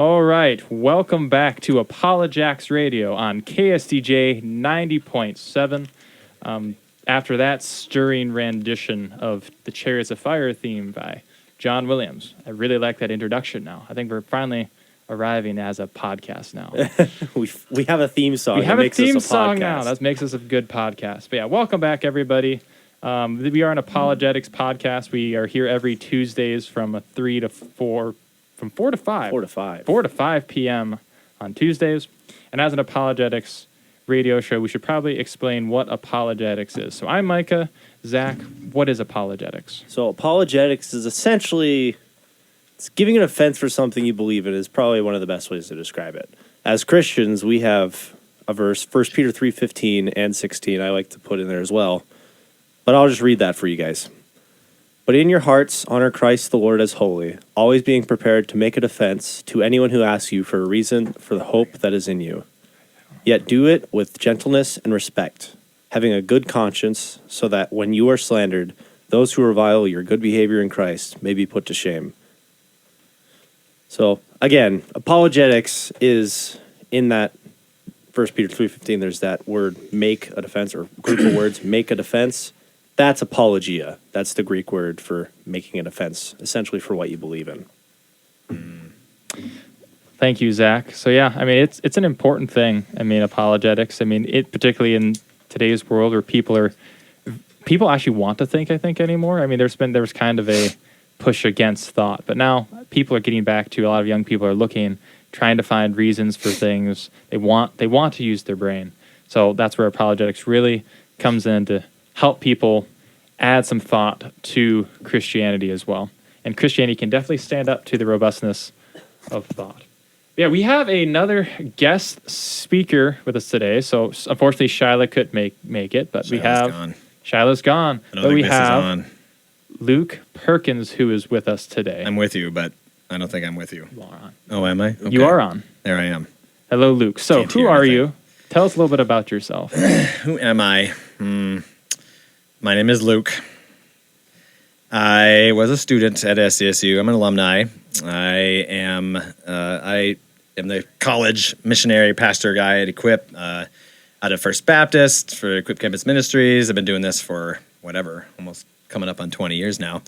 All right, welcome back to Apologetics Radio on KSDJ 90.7. After that stirring rendition of the Chariots of Fire theme by John Williams, I really like that introduction now. I think we're finally arriving as a podcast now. we have a theme song. We have a theme song now. That makes us a good podcast. But yeah, welcome back, everybody. We are an apologetics podcast. We are here every Tuesdays from 4 to 5 p.m. on Tuesdays. And as an apologetics radio show, we should probably explain what apologetics is. So I'm Micah. Zach, what is apologetics? So apologetics is essentially it's giving an offense for something you believe in is probably one of the best ways to describe it. As Christians, we have a verse, 1 Peter 3:15 and 16, I like to put in there as well. But I'll just read that for you guys. But in your hearts, honor Christ the Lord as holy, always being prepared to make a defense to anyone who asks you for a reason for the hope that is in you. Yet do it with gentleness and respect, having a good conscience, so that when you are slandered, those who revile your good behavior in Christ may be put to shame. So, again, apologetics is in that 1 Peter 3:15, there's that word make a defense, or group of words, make a defense. That's apologia. That's the Greek word for making a defense, essentially for what you believe in. Thank you, Zach. So yeah, I mean, it's an important thing. I mean, apologetics. I mean, it particularly in today's world where people actually want to think, I think, anymore. I mean, there was kind of a push against thought, but now people are getting back to, a lot of young people are looking, trying to find reasons for things. They want to use their brain. So that's where apologetics really comes in to help people add some thought to Christianity as well. And Christianity can definitely stand up to the robustness of thought. Yeah, we have another guest speaker with us today. So unfortunately, Shiloh couldn't make it, but Shiloh's gone. But we have Luke Perkins, who is with us today. I'm with you, but I don't think I'm with you. You are on. Oh, am I? Okay. You are on. There I am. Hello, Luke. So who are you? Tell us a little bit about yourself. Who am I? My name is Luke. I was a student at SCSU. I'm an alumni. I am the college missionary pastor guy at Equip, out of First Baptist for Equip Campus Ministries. I've been doing this for almost coming up on 20 years now.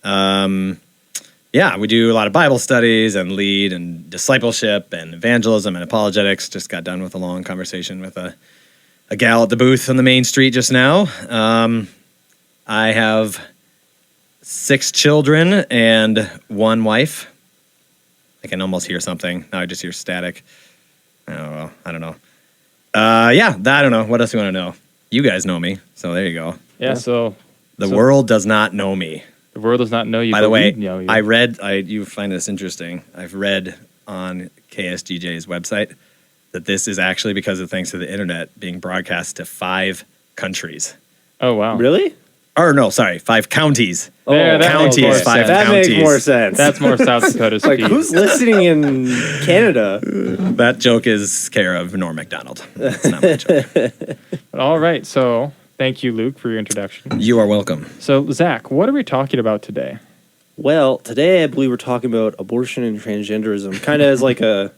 We do a lot of Bible studies and lead and discipleship and evangelism and apologetics. Just got done with a long conversation with a gal at the booth on the main street just now. I have 6 children and 1 wife. I can almost hear something. Now I just hear static. I don't know. I don't know. What else do you want to know? You guys know me, so there you go. Yeah, so... The world does not know me. The world does not know you. By the way, know you. You find this interesting. I've read on KSDJ's website that this is actually because of thanks to the internet being broadcast to 5 countries. Oh, wow. Really? Or no, sorry, 5 counties. Counties, 5 that counties. makes more sense. That's more South Dakota speed. Like, who's listening in Canada? That joke is care of Norm MacDonald. That's not my joke. All right, so thank you, Luke, for your introduction. You are welcome. So, Zach, what are we talking about today? Well, today I believe we're talking about abortion and transgenderism, kind of as like a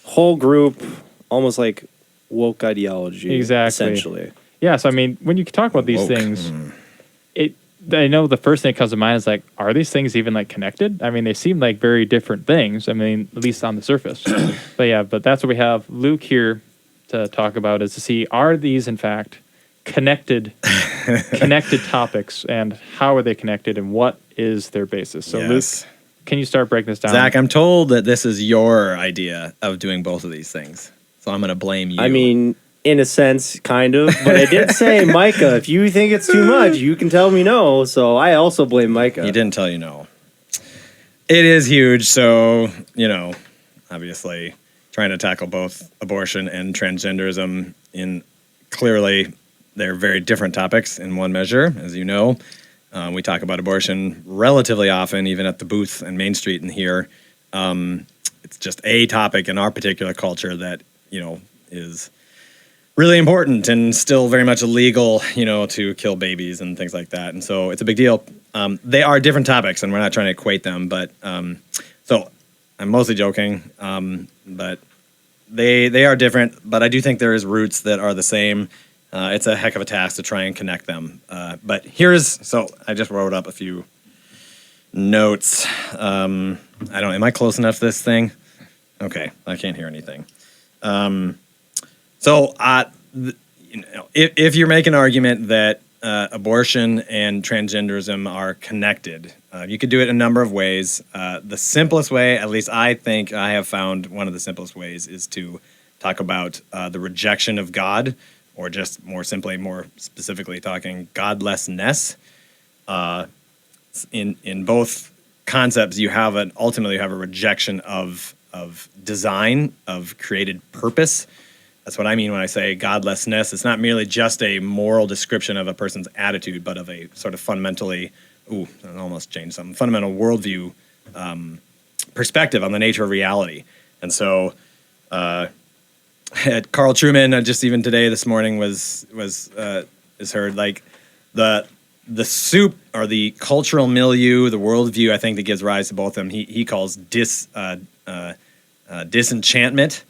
whole group, almost like woke ideology, exactly. Essentially. Yeah, so I mean, when you talk about these things, I know the first thing that comes to mind is like, are these things even like connected? I mean, they seem like very different things. I mean, at least on the surface. but that's what we have Luke here to talk about, is to see, are these in fact connected topics, and how are they connected, and what is their basis? So yes. Luke, can you start breaking this down? Zach, I'm told that this is your idea of doing both of these things, so I'm going to blame you. I mean, in a sense, kind of, but I did say, Micah, if you think it's too much, you can tell me no, so I also blame Micah. He didn't tell you no. It is huge, so, obviously trying to tackle both abortion and transgenderism in clearly they're very different topics in one measure, as you know. We talk about abortion relatively often, even at the booth and Main Street in here. It's just a topic in our particular culture that, is really important and still very much illegal, to kill babies and things like that. And so it's a big deal. They are different topics, and we're not trying to equate them. But so I'm mostly joking, but they are different. But I do think there is roots that are the same. It's a heck of a task to try and connect them. But so I just wrote up a few notes. Am I close enough to this thing? Okay, I can't hear anything. If you're making an argument that abortion and transgenderism are connected, you could do it a number of ways. The simplest way, at least I think I have found one of the simplest ways, is to talk about the rejection of God, or just more specifically talking godlessness. In both concepts, ultimately you have a rejection of design, of created purpose. That's what I mean when I say godlessness. It's not merely just a moral description of a person's attitude, but of a sort of fundamentally, I almost changed something, fundamental worldview perspective on the nature of reality. And so at Carl Trueman, just even today, this morning, is heard like the soup or the cultural milieu, the worldview, I think, that gives rise to both of them, he calls disenchantment.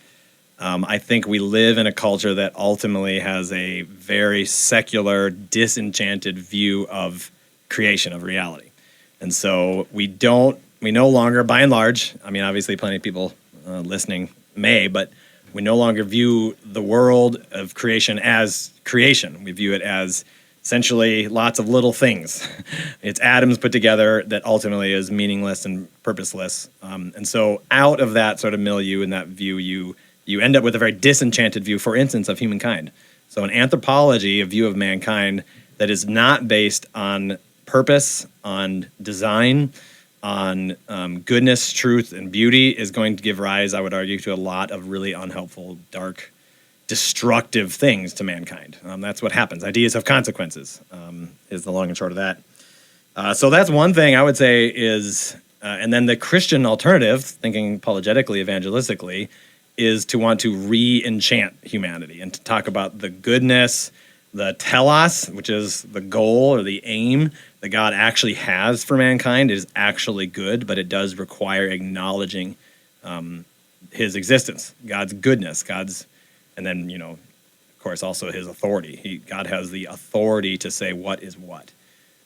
I think we live in a culture that ultimately has a very secular, disenchanted view of creation, of reality. And so we no longer, by and large, I mean, obviously plenty of people listening may, but we no longer view the world of creation as creation. We view it as essentially lots of little things. It's atoms put together that ultimately is meaningless and purposeless. And so out of that sort of milieu and that view, you end up with a very disenchanted view, for instance, of humankind. So in anthropology, a view of mankind that is not based on purpose, on design, on goodness, truth, and beauty is going to give rise, I would argue, to a lot of really unhelpful, dark, destructive things to mankind. That's what happens. Ideas have consequences, is the long and short of that. So that's one thing I would say is, and then the Christian alternative, thinking apologetically, evangelistically, is to want to re-enchant humanity and to talk about the goodness, the telos, which is the goal or the aim that God actually has for mankind, is actually good, but it does require acknowledging his existence, God's goodness, and then, of course, also his authority. God has the authority to say what is what.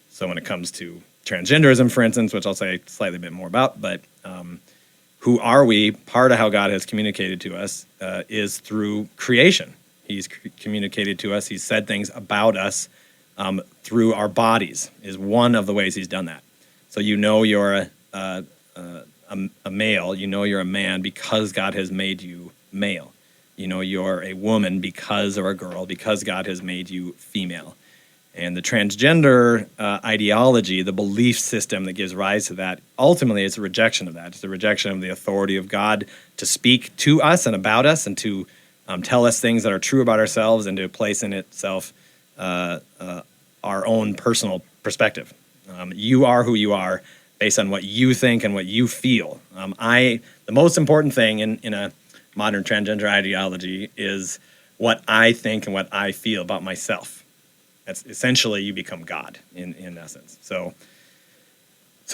So when it comes to transgenderism, for instance, which I'll say slightly a bit more about, but who are we? Part of how God has communicated to us is through creation. He's communicated to us. He's said things about us through our bodies is one of the ways he's done that. So you're a male. You're a man because God has made you male. You're a woman because, or a girl, because God has made you female. And the transgender ideology, the belief system that gives rise to that, ultimately it's a rejection of that. It's a rejection of the authority of God to speak to us and about us and to tell us things that are true about ourselves and to place in itself our own personal perspective. You are who you are based on what you think and what you feel. The most important thing in a modern transgender ideology is what I think and what I feel about myself. That's essentially you become God in essence. So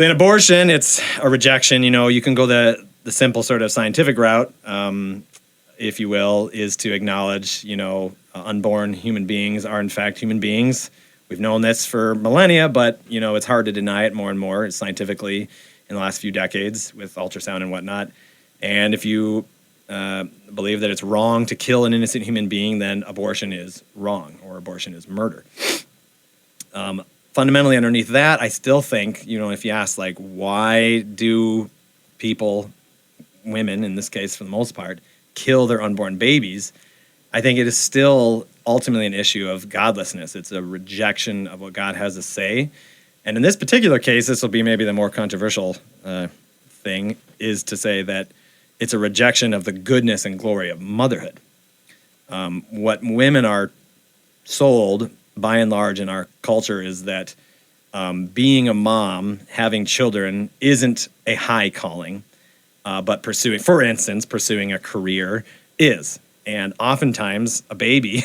in abortion, it's a rejection. You can go the simple sort of scientific route, if you will, is to acknowledge, unborn human beings are in fact human beings. We've known this for millennia, but it's hard to deny it more and more scientifically in the last few decades with ultrasound and whatnot. And if you believe that it's wrong to kill an innocent human being, then abortion is wrong or abortion is murder. Fundamentally underneath that, I still think, if you ask, why do people, women in this case for the most part, kill their unborn babies, I think it is still ultimately an issue of godlessness. It's a rejection of what God has to say. And in this particular case, this will be maybe the more controversial thing, is to say that it's a rejection of the goodness and glory of motherhood. What women are sold, by and large, in our culture is that being a mom, having children, isn't a high calling, but pursuing a career is. And oftentimes, a baby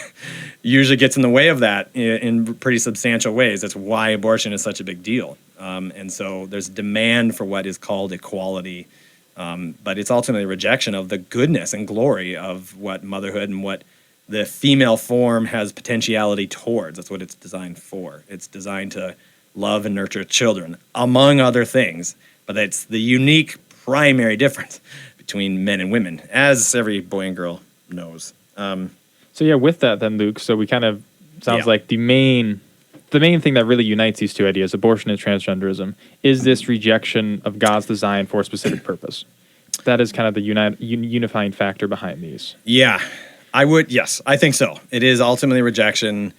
usually gets in the way of that in pretty substantial ways. That's why abortion is such a big deal. And so there's demand for what is called equality But it's ultimately a rejection of the goodness and glory of what motherhood and what the female form has potentiality towards. That's what it's designed for. It's designed to love and nurture children, among other things. But it's the unique primary difference between men and women, as every boy and girl knows. So yeah, with that then, Luke, so we kind of, sounds Yeah. like the main thing that really unites these two ideas, abortion and transgenderism, is this rejection of God's design for a specific purpose. That is kind of the unifying factor behind these. Yeah, yes, I think so. It is ultimately rejection.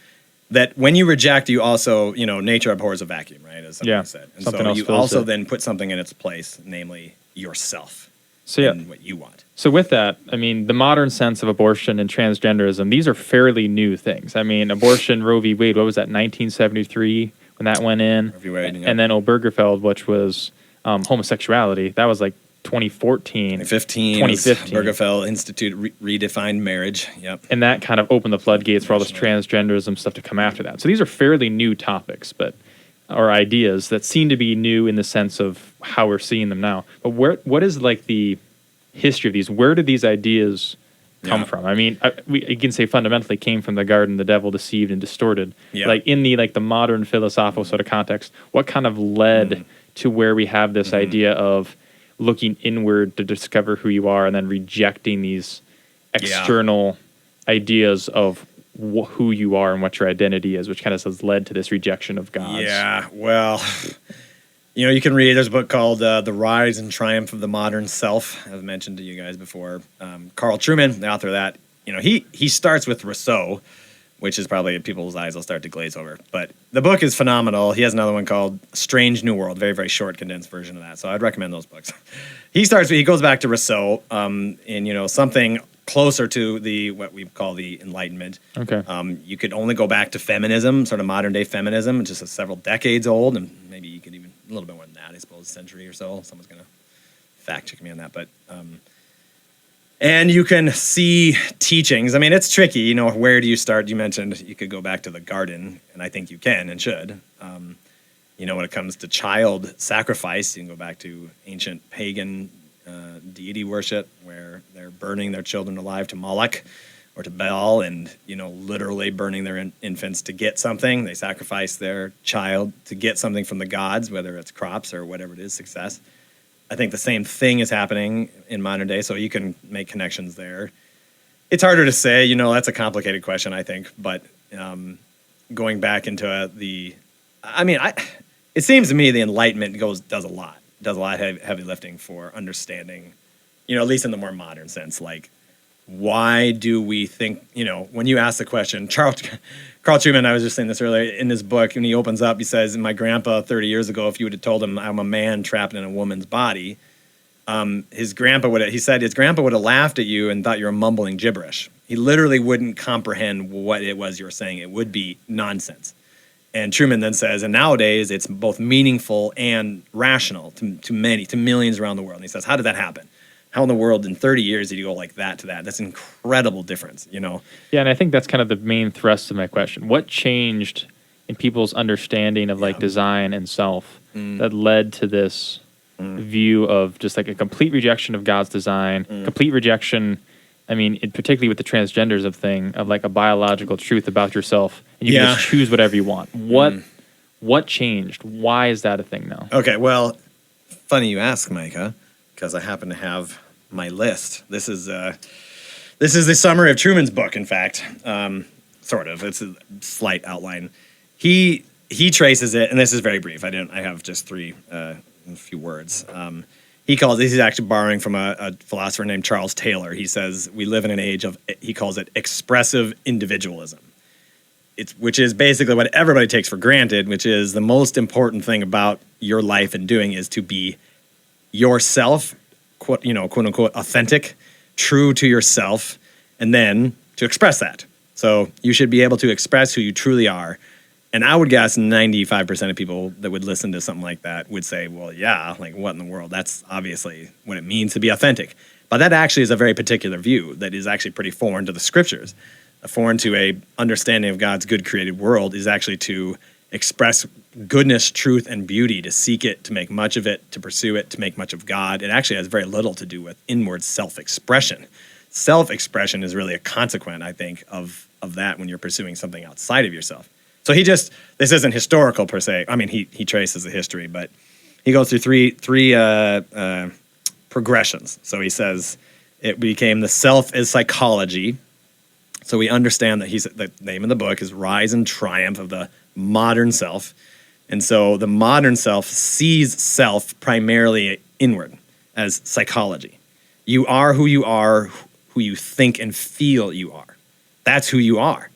That when you reject, you also, nature abhors a vacuum, right? As somebody said. And something so else you fills also it. then put something in its place, namely yourself. So yeah, And what you want. so with that, I mean, the modern sense of abortion and transgenderism, these are fairly new things. I mean, abortion, Roe v. Wade, what was that, 1973 when that went in? Roe v. Wade, yeah. And then Obergefell, which was homosexuality, that was like 2014. 2015. Obergefell Institute redefined marriage. Yep. And that kind of opened the floodgates for all this transgenderism stuff to come after that. So these are fairly new topics, or ideas that seem to be new in the sense of how we're seeing them now. But what is like the history of these? Where did these ideas come from? I mean, you can say fundamentally came from the garden, the devil deceived and distorted. Yeah. Like in the modern philosophical sort of context, what kind of led to where we have this idea of looking inward to discover who you are and then rejecting these external ideas of who you are and what your identity is, which kind of has led to this rejection of God. Yeah, well, you can read, there's a book called The Rise and Triumph of the Modern Self, as mentioned to you guys before. Carl Trueman, the author of that, he starts with Rousseau, which is probably in people's eyes will start to glaze over. But the book is phenomenal. He has another one called Strange New World, very, very short, condensed version of that. So I'd recommend those books. He goes back to Rousseau, and something closer to what we call the Enlightenment. Okay. You could only go back to feminism, sort of modern day feminism, which is several decades old, and maybe you could even a little bit more than that, I suppose, a century or so. Someone's going to fact check me on that, but. And you can see teachings. I mean, it's tricky. Where do you start? You mentioned you could go back to the garden, and I think you can and should. When it comes to child sacrifice, you can go back to ancient pagan deity worship, where they're burning their children alive to Moloch or to Baal, and literally burning their infants to get something. They sacrifice their child to get something from the gods, whether it's crops or whatever it is, success. I think the same thing is happening in modern day, so you can make connections there. It's harder to say, that's a complicated question, I think, but going back into it seems to me the Enlightenment does a lot heavy lifting for understanding, at least in the more modern sense, like, why do we think, when you ask the question, Carl Trueman, I was just saying this earlier, in his book, when he opens up, he says, my grandpa 30 years ago, if you would have told him I'm a man trapped in a woman's body, his grandpa would have laughed at you and thought you were mumbling gibberish. He literally wouldn't comprehend what it was you were saying. It would be nonsense. And Trueman then says, and nowadays it's both meaningful and rational to millions around the world. And he says, how did that happen? How in the world in 30 years did you go like that to that? That's an incredible difference, Yeah, and I think that's kind of the main thrust of my question. What changed in people's understanding of design and self that led to this view of just like a complete rejection of God's design, complete rejection, particularly with the transgenderism thing, of like a biological truth about yourself, and you can just choose whatever you want. What changed? Why is that a thing now? Okay, well, funny you ask, Micah, because I happen to have my list. This is the summary of Trueman's book, in fact. Sort of. It's a slight outline. He traces it, and this is very brief. I have just a few words. He's actually borrowing from a philosopher named Charles Taylor. He says we live in an age of, he calls it expressive individualism. Which is basically what everybody takes for granted, which is the most important thing about your life and doing is to be yourself, quote unquote, authentic, true to yourself, and then to express that. So you should be able to express who you truly are. And I would guess 95% of people that would listen to something like that would say, well, yeah, like what in the world? That's obviously what it means to be authentic. But that actually is a very particular view that is actually pretty foreign to the scriptures. Foreign to a understanding of God's good created world is actually to express goodness, truth, and beauty, to seek it, to make much of it, to pursue it, to make much of God. It actually has very little to do with inward self-expression. Self-expression is really a consequent, I think, of that when you're pursuing something outside of yourself. So this isn't historical per se. I mean, he traces the history, but he goes through three progressions. So he says it became the self is psychology. So we understand that the name of the book is Rise and Triumph of the Modern Self. And so the modern self sees self primarily inward as psychology. You are, who you think and feel you are. That's who you are.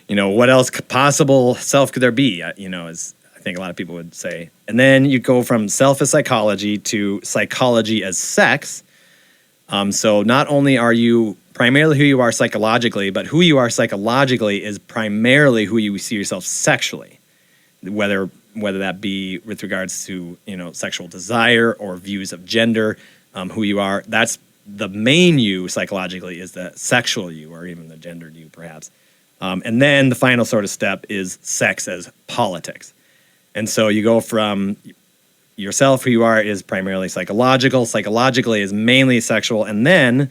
What else possible self could there be? As I think a lot of people would say. And then you go from self as psychology to psychology as sex. So not only are you primarily who you are psychologically, but who you are psychologically is primarily who you see yourself sexually, whether that be with regards to sexual desire or views of gender, who you are. That's the main you psychologically is the sexual you, or even the gendered you, perhaps. And then the final sort of step is sex as politics. And so you go from yourself, who you are, is primarily psychological. Psychologically is mainly sexual. And then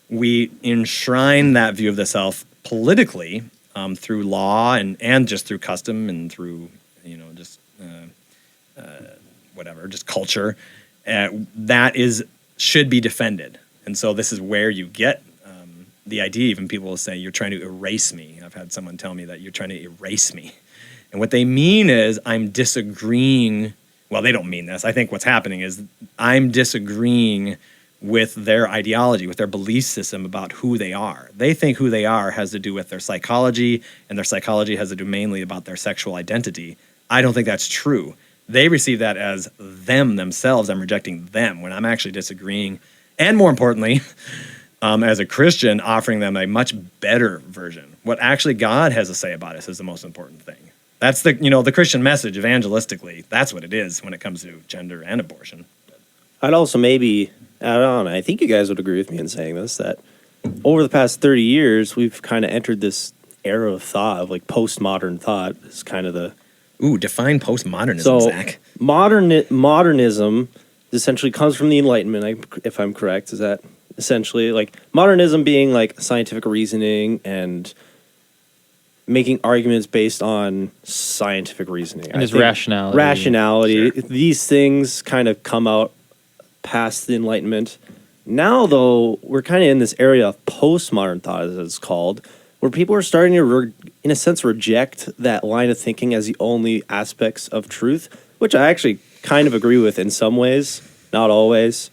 we enshrine that view of the self politically through law and just through custom and through, just culture. That should be defended. And so this is where you get the idea. Even people will say, you're trying to erase me. I've had someone tell me that you're trying to erase me. And what they mean is I'm disagreeing. Well, they don't mean this. I think what's happening is I'm disagreeing with their ideology, with their belief system about who they are. They think who they are has to do with their psychology, and their psychology has to do mainly about their sexual identity. I don't think that's true. They receive that as themselves. I'm rejecting them when I'm actually disagreeing. And more importantly, as a Christian, offering them a much better version. What actually God has to say about us is the most important thing. That's the Christian message evangelistically. That's what it is when it comes to gender and abortion. I'd also maybe add on, I think you guys would agree with me in saying this, that over the past 30 years, we've kind of entered this era of thought, of like postmodern thought. Is kind of the... Ooh, define postmodernism, Zach. Modernism essentially comes from the Enlightenment, if I'm correct. Is that essentially like modernism being like scientific reasoning and making arguments based on scientific reasoning. And his rationality. Rationality. Sure. These things kind of come out past the Enlightenment. Now, though, we're kind of in this area of postmodern thought, as it's called, where people are starting to, in a sense, reject that line of thinking as the only aspects of truth, which I actually kind of agree with in some ways, not always.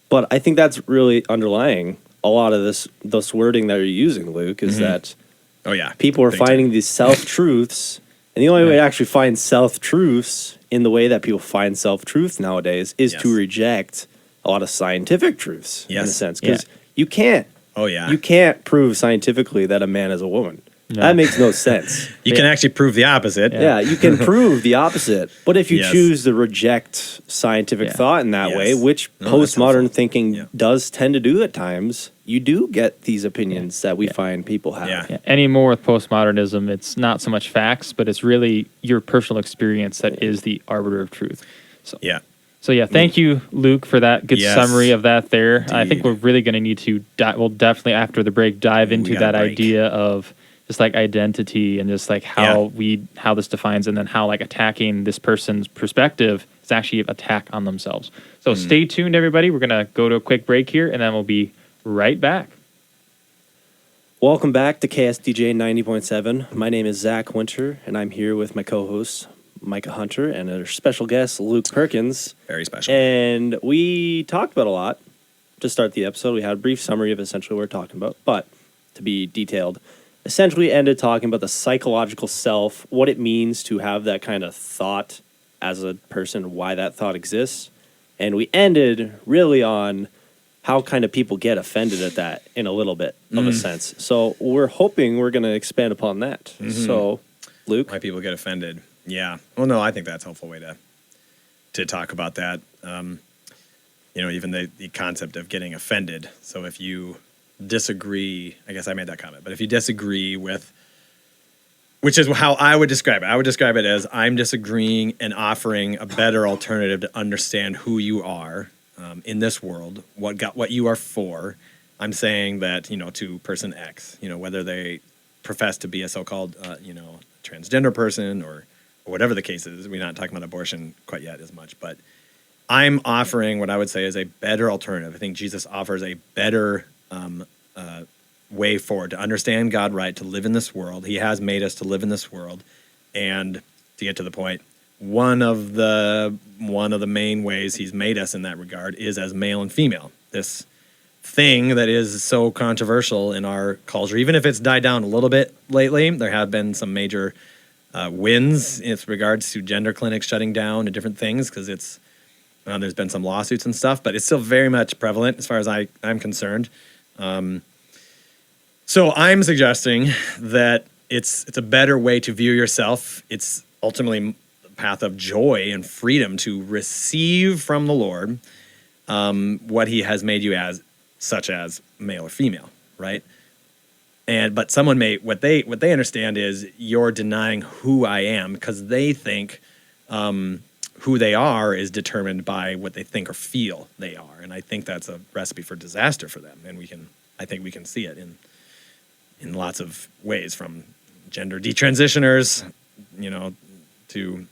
But I think that's really underlying a lot of this wording that you're using, Luke, is that people are finding these self-truths, and the only way to actually find self-truths in the way that people find self-truth nowadays is to reject a lot of scientific truths, in a sense, because you can't prove scientifically that a man is a woman. No. That makes no sense. You can actually prove the opposite. Yeah, you can prove the opposite. But if you choose to reject scientific thought in that way, which postmodern thinking does tend to do at times, you do get these opinions that we find people have. Yeah. Anymore with postmodernism, it's not so much facts, but it's really your personal experience that is the arbiter of truth. So thank you, Luke, for that good summary of that there. Indeed. I think we're really going to need to, we'll definitely after the break dive into that idea of just like identity and just like how this defines, and then how like attacking this person's perspective is actually an attack on themselves. So stay tuned, everybody. We're going to go to a quick break here, and then we'll be right back. Welcome back to KSDJ 90.7. My name is Zach Winter, and I'm here with my co-hosts, Micah Hunter, and our special guest, Luke Perkins. Very special. And we talked about a lot to start the episode. We had a brief summary of essentially what we're talking about, but to be detailed, essentially ended talking about the psychological self, what it means to have that kind of thought as a person, why that thought exists. And we ended really on how kind of people get offended at that in a little bit of a sense. So we're hoping we're going to expand upon that. So, Luke? Why people get offended. Yeah. Well, no, I think that's a helpful way to talk about that. Even the concept of getting offended. So if you disagree, I guess I made that comment, but if you disagree with which is how I would describe it. I would describe it as I'm disagreeing and offering a better alternative to understand who you are in this world, what you are for. I'm saying that, to person X, whether they profess to be a so-called, transgender person or whatever the case is. We're not talking about abortion quite yet as much, but I'm offering what I would say is a better alternative. I think Jesus offers a better way forward to understand God right, to live in this world. He has made us to live in this world. And to get to the point, one of the main ways he's made us in that regard is as male and female. This thing that is so controversial in our culture, even if it's died down a little bit lately, there have been some major wins in regards to gender clinics shutting down and different things because there's been some lawsuits and stuff, but it's still very much prevalent as far as I'm concerned. So I'm suggesting that it's a better way to view yourself. It's ultimately a path of joy and freedom to receive from the Lord what he has made you as, such as male or female, right? But someone what they understand is you're denying who I am because they think who they are is determined by what they think or feel they are, and I think that's a recipe for disaster for them. And I think we can see it in lots of ways, from gender detransitioners, to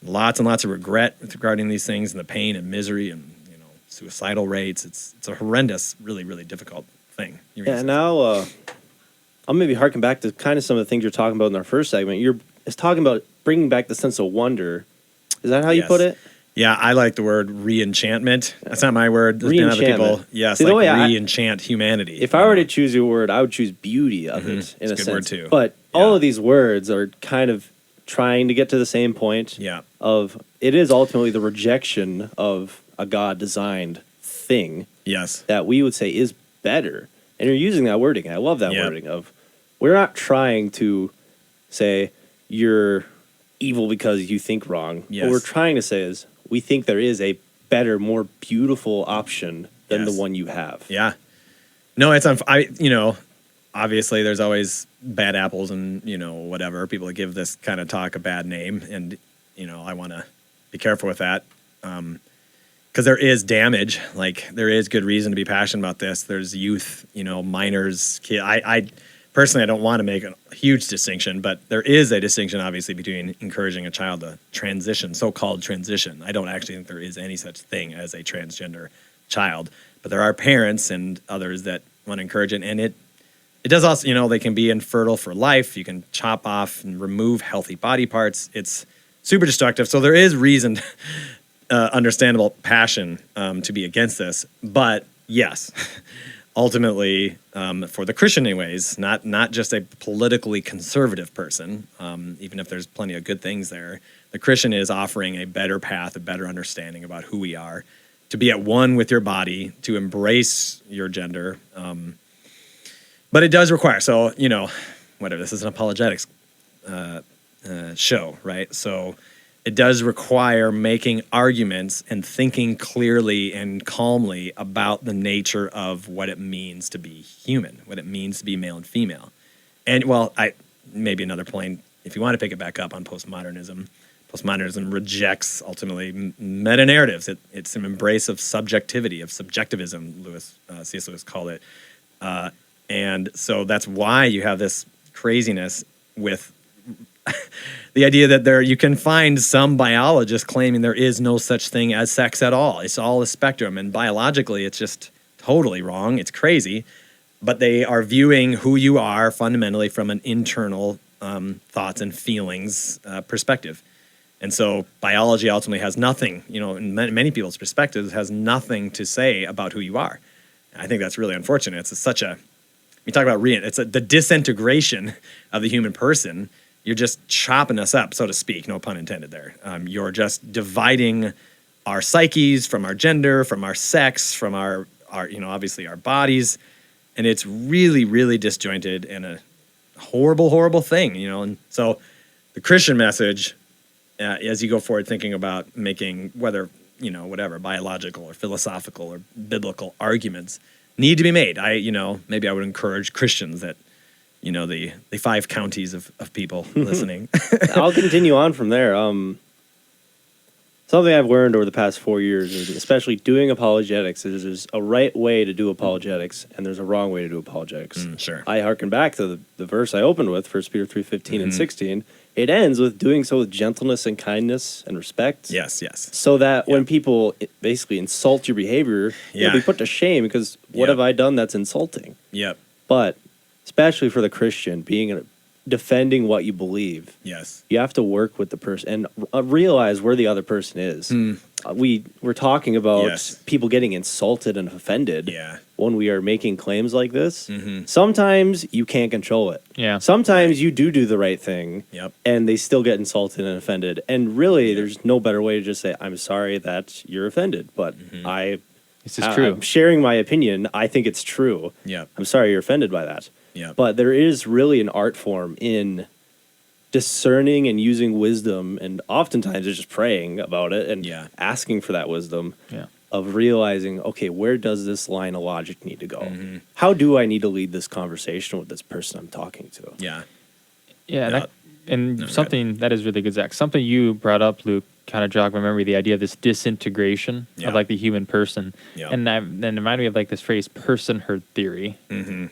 lots and lots of regret regarding these things and the pain and misery and suicidal rates. It's a horrendous, really, really difficult thing. Yeah, now I'll maybe harken back to kind of some of the things you're talking about in our first segment. It's talking about bringing back the sense of wonder. Is that how you put it? Yeah, I like the word re-enchantment. That's not my word. There's been other people, yes, See, re-enchant humanity. If I were to choose your word, I would choose beauty of it, in a sense. Word too. But all of these words are kind of trying to get to the same point of it is ultimately the rejection of a God-designed thing that we would say is better. And you're using that wording. I love that wording of we're not trying to say you're evil because you think wrong. What we're trying to say is we think there is a better, more beautiful option than the one you have. Yeah. No, it's obviously there's always bad apples and, whatever. People that give this kind of talk a bad name. And, I want to be careful with that. Because there is damage. Like, there is good reason to be passionate about this. There's youth, minors, kids. I personally, I don't want to make a huge distinction, but there is a distinction, obviously, between encouraging a child to transition, so-called transition. I don't actually think there is any such thing as a transgender child, but there are parents and others that want to encourage it, and it does also, they can be infertile for life. You can chop off and remove healthy body parts. It's super destructive, so there is reason, understandable passion to be against this, but yes. Ultimately, for the Christian anyways, not just a politically conservative person, even if there's plenty of good things there, the Christian is offering a better path, a better understanding about who we are, to be at one with your body, to embrace your gender. But it does require, whatever, this is an apologetics show, right? So it does require making arguments and thinking clearly and calmly about the nature of what it means to be human, what it means to be male and female. And, maybe another point, if you want to pick it back up on postmodernism rejects, ultimately, meta-narratives. It's an embrace of subjectivity, of subjectivism, C.S. Lewis called it. And so that's why you have this craziness with the idea that you can find some biologists claiming there is no such thing as sex at all. It's all a spectrum, and biologically it's just totally wrong. It's crazy, but they are viewing who you are fundamentally from an internal thoughts and feelings perspective. And so biology ultimately has nothing, in many people's perspectives, has nothing to say about who you are. I think that's really unfortunate. It's we talk about the disintegration of the human person. You're just chopping us up, so to speak, no pun intended there. You're just dividing our psyches from our gender, from our sex, from our obviously our bodies. And it's really, really disjointed and a horrible, horrible thing, And so the Christian message, as you go forward thinking about making whether, whatever, biological or philosophical or biblical arguments need to be made. Maybe I would encourage Christians that the 5 counties of people listening. I'll continue on from there. Something I've learned over the past 4 years, is especially doing apologetics, is there's a right way to do apologetics and there's a wrong way to do apologetics. Sure. I hearken back to the verse I opened with, 1 Peter 3:15 and 16. It ends with doing so with gentleness and kindness and respect. Yes. So that when people basically insult your behavior, you'll be put to shame because what have I done that's insulting? Yep. But especially for the Christian, defending what you believe, Yes. you have to work with the person and realize where the other person is. We're talking about people getting insulted and offended when we are making claims like this. Sometimes you can't control it. Yeah. Sometimes you do the right thing, and they still get insulted and offended. And really, there's no better way to just say, "I'm sorry that you're offended, but this is true. I'm sharing my opinion. I think it's true. I'm sorry you're offended by that." But there is really an art form in discerning and using wisdom, and oftentimes it's just praying about it and asking for that wisdom of realizing, okay, where does this line of logic need to go? How do I need to lead this conversation with this person I'm talking to? Something that is really good, Zach. Something you brought up, Luke, kind of jogged my memory. The idea of this disintegration of like the human person, and then reminded me of like this phrase "personhood theory,"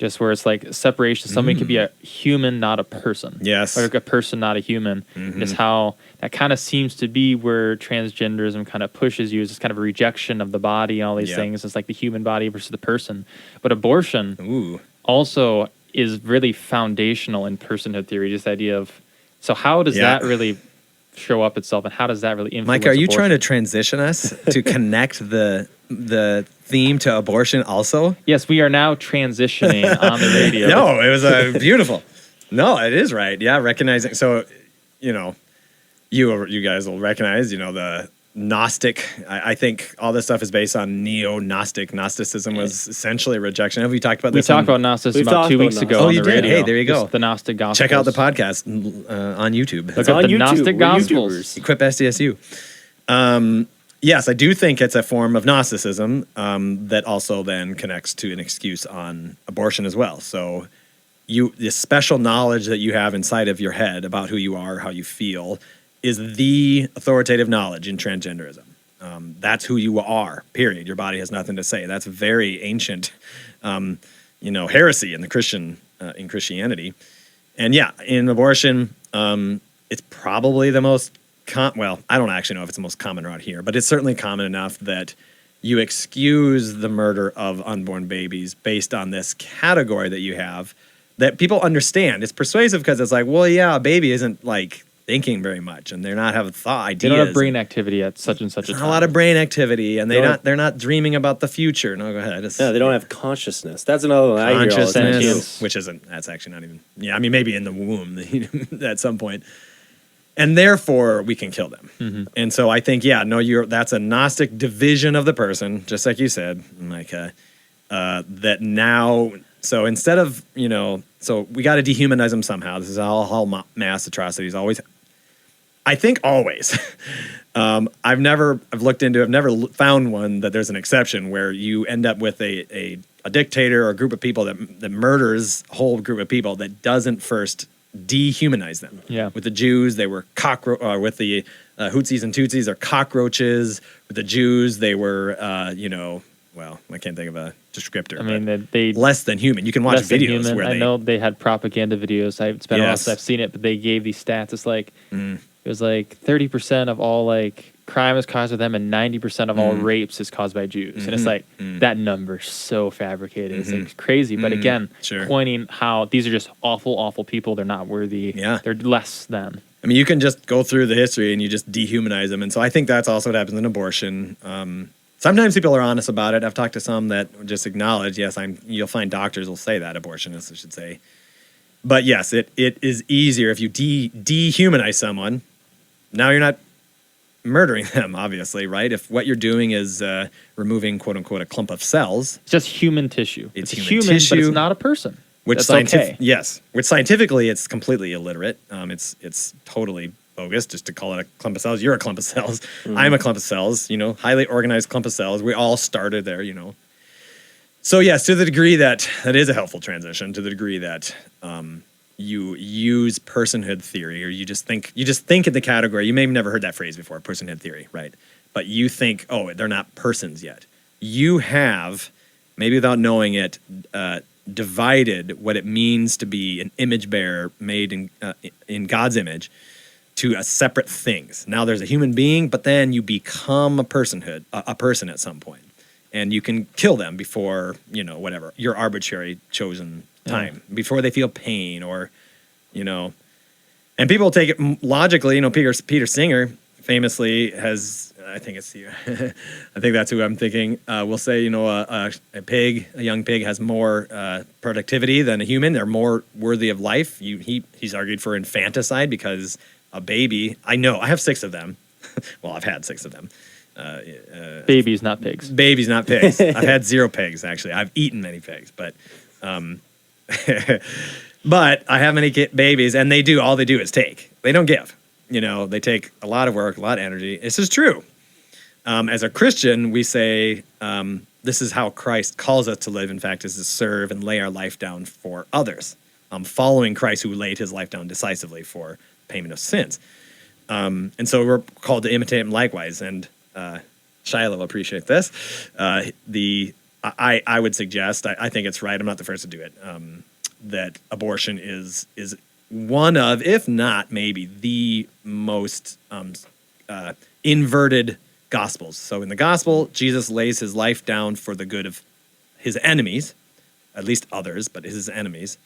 just where it's like separation. Somebody could be a human, not a person. Yes, or a person, not a human. Just how that kind of seems to be where transgenderism kind of pushes you. Is this kind of a rejection of the body and all these things. It's like the human body versus the person. But abortion also is really foundational in personhood theory. Just the idea of how does that really show up itself, and how does that really influence Mike, are you abortion? trying to transition us to connect the theme to abortion also? Yes, we are now transitioning on the radio. No, it was beautiful. No, it is right. Yeah, recognizing. So, you guys will recognize, the Gnostic. I think all this stuff is based on neo-Gnostic. Gnosticism was essentially a rejection. Have we talked about this? We talked about Gnosticism about 2 weeks ago. Oh, on you the did? radio. Hey, there you go. Just the Gnostic Gospels. Check out the podcast on YouTube. Look up the Gnostic Gospels. Equip SDSU. Yes, I do think it's a form of Gnosticism that also then connects to an excuse on abortion as well. So the special knowledge that you have inside of your head about who you are, how you feel, is the authoritative knowledge in transgenderism. That's who you are, period. Your body has nothing to say. That's very ancient, heresy in the in Christianity. And in abortion, it's probably the most I don't actually know if it's the most common route here, but it's certainly common enough that you excuse the murder of unborn babies based on this category that you have that people understand. It's persuasive because it's like, well, a baby isn't like thinking very much, and they're not having ideas. They don't have brain activity at such and such a time. A lot of brain activity, and they're not dreaming about the future. No, go ahead. They don't have consciousness. That's another one I hear all the time. Which isn't. That's actually not even. Yeah, I mean maybe in the womb at some point, and therefore we can kill them. And so I think that's a Gnostic division of the person, just like you said, Micah. That now. So instead of so we got to dehumanize them somehow. This is all mass atrocities. I've never found one that there's an exception where you end up with a dictator or a group of people that murders a whole group of people that doesn't first dehumanize them. Yeah. With the Jews, they were with the Hutsis and Tutsis are cockroaches. With the Jews, they were I can't think of a descriptor. I mean, they less than human. You can watch videos where I know they had propaganda videos. It's been a while since I've seen it, but they gave these stats. It's like it was like 30% of all like crime is caused by them, and 90% of all rapes is caused by Jews. And it's like that number's so fabricated. It's like crazy. But again, pointing how these are just awful, awful people. They're not worthy. Yeah, they're less than. I mean, you can just go through the history and you just dehumanize them. And so I think that's also what happens in abortion. Sometimes people are honest about it. I've talked to some that just acknowledge, you'll find doctors will say that, abortionists, I should say. But yes, it is easier if you dehumanize someone. Now you're not murdering them, obviously, right? If what you're doing is removing, quote unquote, a clump of cells. It's just human tissue. It's human tissue, but it's not a person. Which scientifically it's completely illiterate. It's totally bogus just to call it a clump of cells. You're a clump of cells. I'm a clump of cells, highly organized clump of cells. We all started there, So yes, to the degree that is a helpful transition, to the degree that you use personhood theory, or you just think in the category. You may have never heard that phrase before, personhood theory, right? But you think, oh, they're not persons yet. You have, maybe without knowing it, divided what it means to be an image bearer made in God's image to separate things. Now there's a human being, but then you become a person at some point. And you can kill them before, whatever, your arbitrary chosen time, before they feel pain or, and people take it logically. Peter Singer famously has, I think it's I think that's who I'm thinking, will say, a young pig has more productivity than a human. They're more worthy of life. He's argued for infanticide because a baby, I have 6 of them. Well, I've had 6 of them. Babies, not pigs. Babies, not pigs. I've had 0 pigs, actually. I've eaten many pigs, but but I have many babies, and all they do is take. They don't give. They take a lot of work, a lot of energy. This is true. As a Christian, we say this is how Christ calls us to live, in fact, is to serve and lay our life down for others, following Christ who laid his life down decisively for payment of sins. And so we're called to imitate him likewise, and Shiloh will appreciate this. I would suggest, I think it's right, I'm not the first to do it, that abortion is one of, if not maybe the most inverted gospels. So in the gospel, Jesus lays his life down for the good of his enemies, at least others, but his enemies.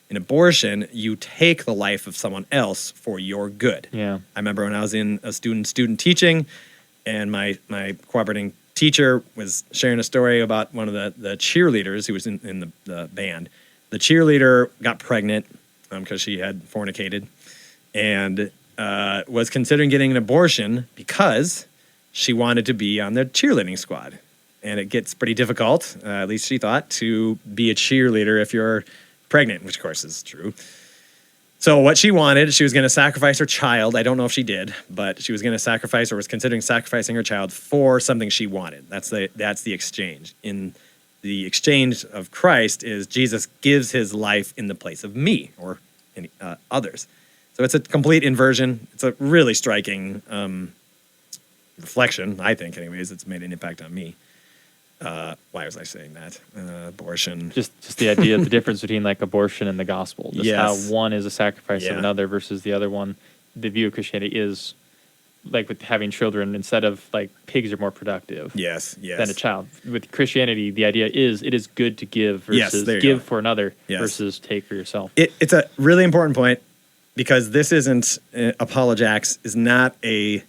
In abortion, you take the life of someone else for your good. Yeah. I remember when I was in a student teaching, and my cooperating teacher was sharing a story about one of the cheerleaders who was in the band. The cheerleader got pregnant because she had fornicated, and was considering getting an abortion because she wanted to be on the cheerleading squad. And it gets pretty difficult, at least she thought, to be a cheerleader if you're pregnant, which of course is true. So what she wanted, she was going to sacrifice her child. I don't know if she did, but she was going to sacrifice, or was considering sacrificing her child for something she wanted. That's the exchange. In the exchange of Christ is Jesus gives his life in the place of me or any, others. So it's a complete inversion. It's a really striking reflection, I think, anyways. It's made an impact on me. Why was I saying that? Abortion. Just the idea of the difference between like abortion and the gospel. Just Yes. how one is a sacrifice of another versus the other one. The view of Christianity is like with having children, instead of like pigs are more productive Yes. than a child. With Christianity, the idea is it is good to give Yes, versus there you give go. for another Yes. versus take for yourself. It's a really important point, because this isn't apologetics is not a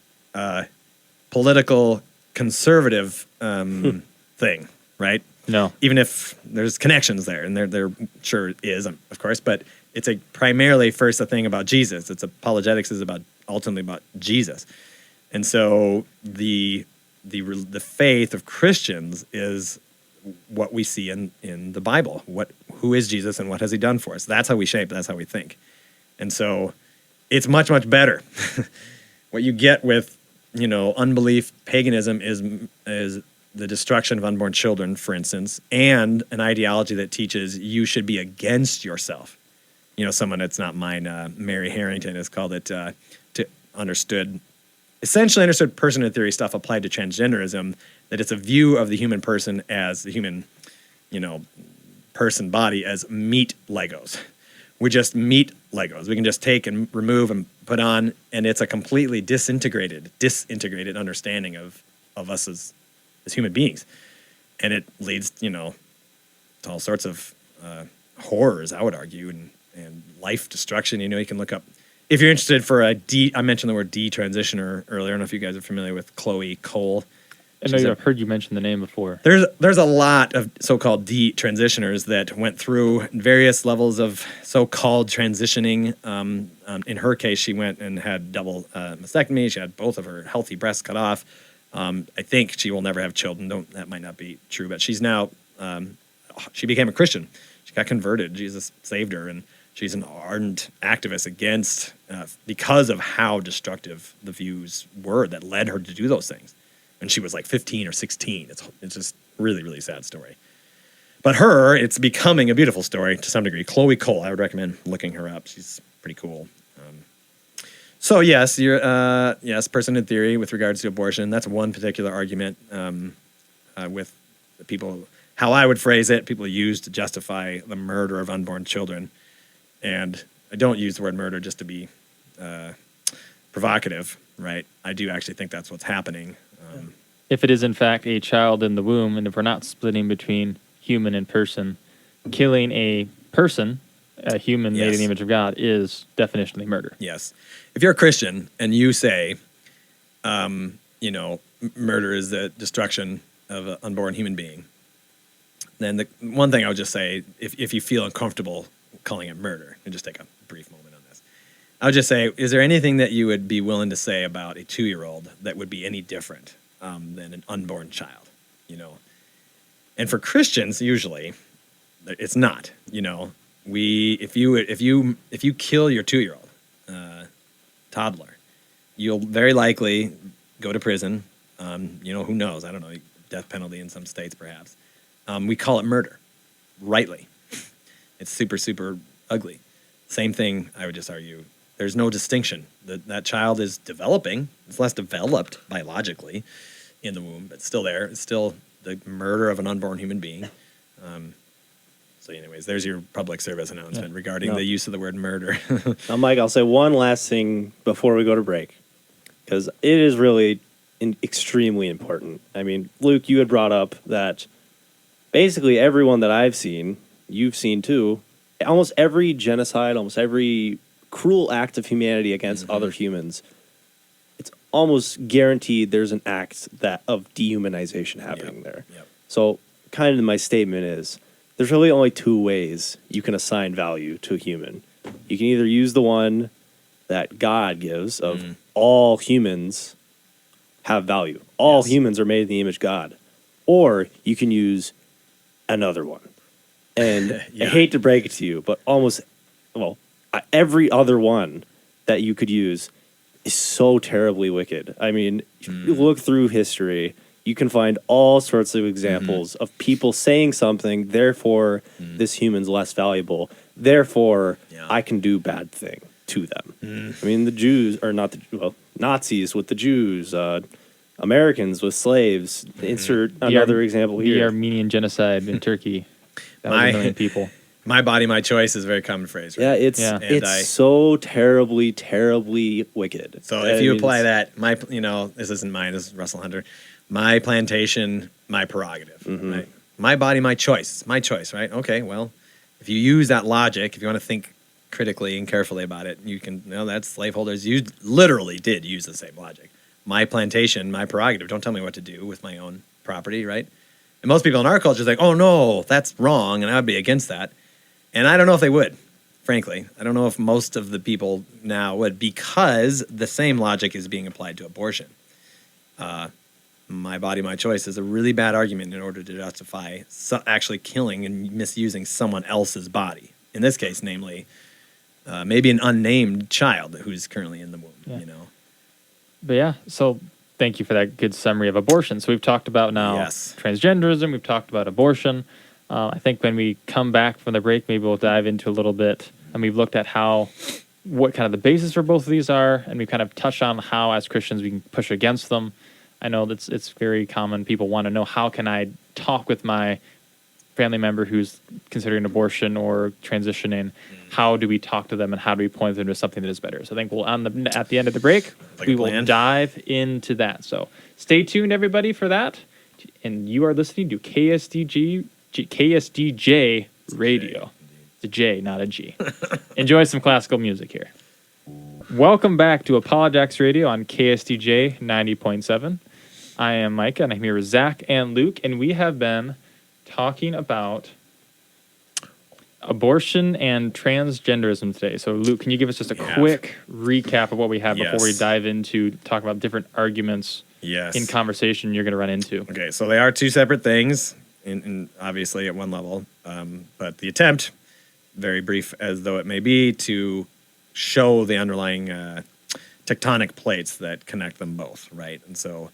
political conservative thing, right? No. Even if there's connections there, and there sure is, of course, but it's primarily first a thing about Jesus. It's apologetics is ultimately about Jesus, and so the faith of Christians is what we see in the Bible. Who is Jesus and what has he done for us? That's how we shape. That's how we think, and so it's much, much better. What you get with unbelief, paganism is the destruction of unborn children, for instance, and an ideology that teaches you should be against yourself. Someone that's not mine, Mary Harrington, has called it essentially understood personhood theory stuff applied to transgenderism, that it's a view of the human person as the human, person body as meat Legos. We just meat Legos. We can just take and remove and put on, and it's a completely disintegrated understanding of us as human beings. And it leads, to all sorts of horrors, I would argue, and life destruction. You can look up, if you're interested for I mentioned the word detransitioner earlier. I don't know if you guys are familiar with Chloe Cole. I've heard you mention the name before. There's a lot of so-called detransitioners that went through various levels of so-called transitioning. In her case, she went and had double mastectomy. She had both of her healthy breasts cut off. I think she will never have children. That might not be true, but she's now she became a Christian. She got converted. Jesus saved her, and she's an ardent activist against because of how destructive the views were that led her to do those things. And she was like 15 or 16. It's just really, really sad story. But her, it's becoming a beautiful story to some degree. Chloe Cole, I would recommend looking her up. She's pretty cool. So yes, you're yes, person in theory with regards to abortion. That's one particular argument with the people. How I would phrase it, people use to justify the murder of unborn children, and I don't use the word murder just to be provocative, right? I do actually think that's what's happening. If it is in fact a child in the womb, and if we're not splitting between human and person, killing a person, a human made in the image of God, is definitionally murder. Yes. If you're a Christian and you say, murder is the destruction of an unborn human being, then the one thing I would just say, if you feel uncomfortable calling it murder, and just take a brief moment on this, I would just say, is there anything that you would be willing to say about a 2-year-old that would be any different than an unborn child? And for Christians, usually, it's not. If you kill your 2-year-old toddler, you'll very likely go to prison. Who knows? I don't know. Death penalty in some states, perhaps. We call it murder, rightly. It's super, super ugly. Same thing, I would just argue. There's no distinction. That child is developing. It's less developed biologically in the womb, but still there. It's still the murder of an unborn human being. So anyways, there's your public service announcement regarding the use of the word murder. Now, Mike, I'll say one last thing before we go to break, because it is really extremely important. I mean, Luke, you had brought up that basically everyone that I've seen, you've seen too, almost every genocide, almost every cruel act of humanity against other humans, it's almost guaranteed there's an act of dehumanization happening there. Yep. So kind of my statement is, there's really only 2 ways you can assign value to a human. You can either use the one that God gives of all humans have value. All humans are made in the image of God. Or you can use another one. And I hate to break it to you, but every other one that you could use is so terribly wicked. I mean, if you look through history, you can find all sorts of examples of people saying something, therefore this human's less valuable, therefore I can do bad thing to them. I mean, the Jews, or Nazis with the Jews, Americans with slaves. Insert another example here. The Armenian genocide in Turkey. That was 1 million people. My body, my choice is a very common phrase, right? Yeah, it's so terribly, terribly wicked. So if you apply that, this isn't mine, this is Russell Hunter. My plantation, my prerogative, right? My body, my choice. It's my choice, right? Okay, well, if you use that logic, if you want to think critically and carefully about it, you can that slaveholders literally did use the same logic. My plantation, my prerogative. Don't tell me what to do with my own property, right? And most people in our culture think, oh no, that's wrong, and I would be against that. And I don't know if they would, frankly. I don't know if most of the people now would, because the same logic is being applied to abortion. My body, my choice is a really bad argument in order to justify actually killing and misusing someone else's body. In this case, namely, maybe an unnamed child who's currently in the womb, But yeah, so thank you for that good summary of abortion. So we've talked about now transgenderism, we've talked about abortion. I think when we come back from the break, maybe we'll dive into a little bit, and we've looked at what kind of the basis for both of these are, and we kind of touched on how as Christians we can push against them. I know it's very common. People want to know, how can I talk with my family member who's considering abortion or transitioning? How do we talk to them, and how do we point them to something that is better? So I think at the end of the break, we will dive into that. So stay tuned, everybody, for that. And you are listening to KSDJ Radio. It's a J, not a G. Enjoy some classical music here. Welcome back to Apologetics Radio on KSDJ 90.7. I am Micah, and I'm here with Zach and Luke, and we have been talking about abortion and transgenderism today. So, Luke, can you give us just a quick recap of what we have before we dive into talk about different arguments in conversation you're going to run into? Okay, so they are 2 separate things, in obviously at one level, but the attempt, very brief as though it may be, to show the underlying tectonic plates that connect them both, right? And so